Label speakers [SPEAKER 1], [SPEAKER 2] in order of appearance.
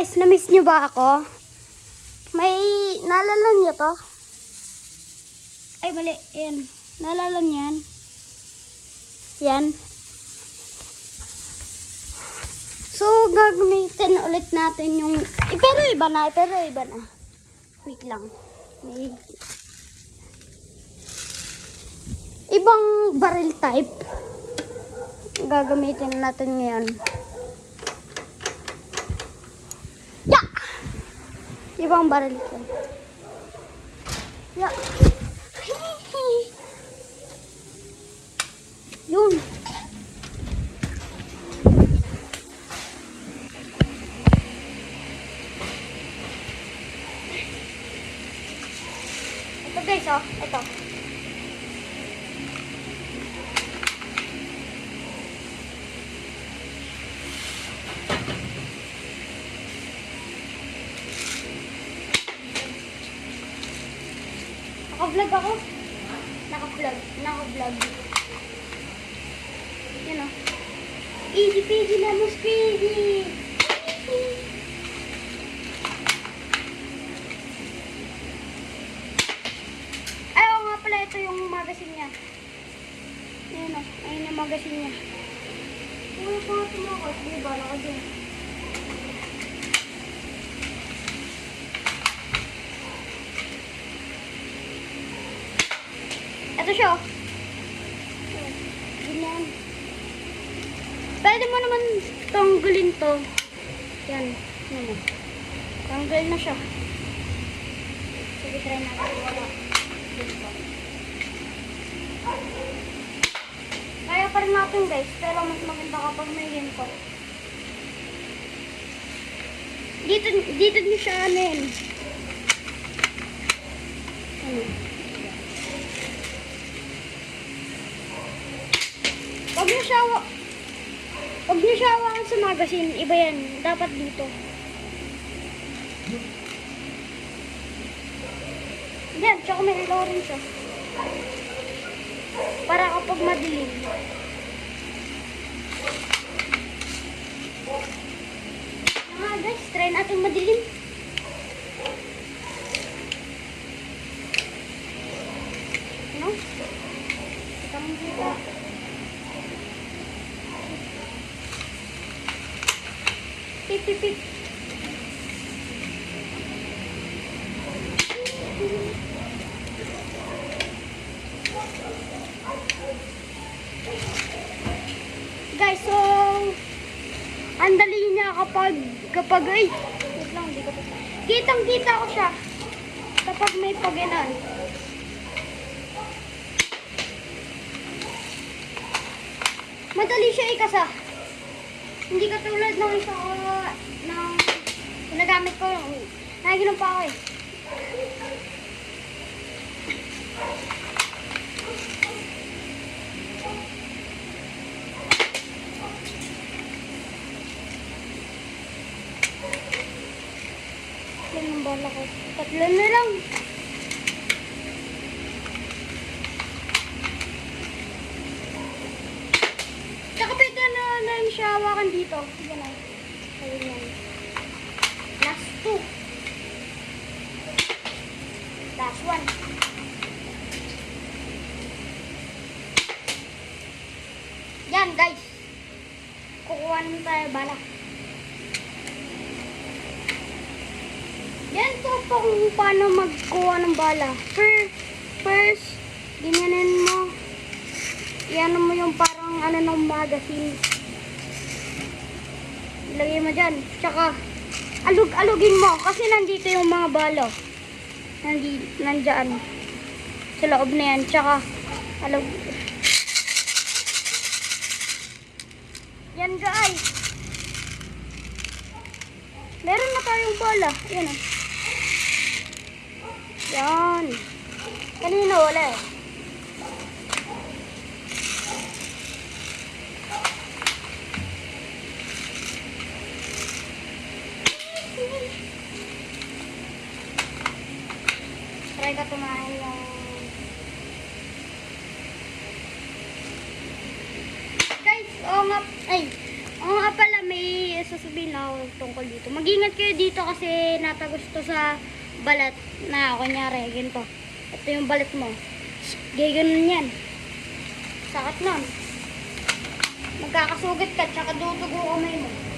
[SPEAKER 1] Guys, na-miss nyo ba ako? May, naalala nyo to? Ay, mali. Yan. Naalala nyo yan? Yan. So, gagamitin ulit natin yung... pero iba na. Wait lang. May... ibang barrel type. Gagamitin natin ngayon. Yeah! Ibang barrel type. Yeah. Yun. Ito guys, oh. Ito. Naka-vlog ako. Naka-vlog. Yan o. Easy peasy lemon squeezy. Ay, oo nga pala. Ito yung magazine niya. Yan o. Ayun yung magazine niya. Wala pa nga tumakot. Di ba? Naka dyan. Ito siya. Ganyan. Pwede mo naman tanggalin to. Yan. Ano. Tanggal na siya. Sige, try natin. Wala. Dito. Kaya pa rin natin guys. Pero mas maganda kapag may ganito. Dito niyo siya anin. Ano. Huwag niyo siya hawakan sa magazine. Iba yan. Dapat dito. Yan. Tsaka may ilaw rin siya. Para kapag madilim. Guys, try natin madilim. No? Itang dito. Pip. Guys, so ang dali niya kapag ay wait lang, hindi ko pa. Kitang-kita ko siya kapag may paginan. Madali siya ikasa. Hindi katulad ng isa ko ng ginagamit ko. Naginom pa ako eh. Yan ang bala ko. 3 na lang. Tsaka pwede na siya hawakan dito. Yan na. Ayun yan. Last 2. Last 1. Yan guys. Kukuha naman tayo bala. Yan po kung paano magkuha ng bala. First, ganyanin mo. Iyan mo yung parang ano ng magazine. Ilagay mo dyan. Tsaka, alugin mo. Kasi nandito yung mga bala. Nandyan. Sa loob na yan. Tsaka, alug. Yan guys. Meron na tayong bala. Yan o. Yan. Kanina wala eh. Try ka tumahin yung... Guys, oo nga pala may sasabihin ako tungkol dito. Mag-ingat kayo dito kasi natagos to sa balat na kunyari, ganito. Ito yung balat mo. Gaganon yan. Sakit nun. Magkakasugat ka, tsaka dudugo kamay mo.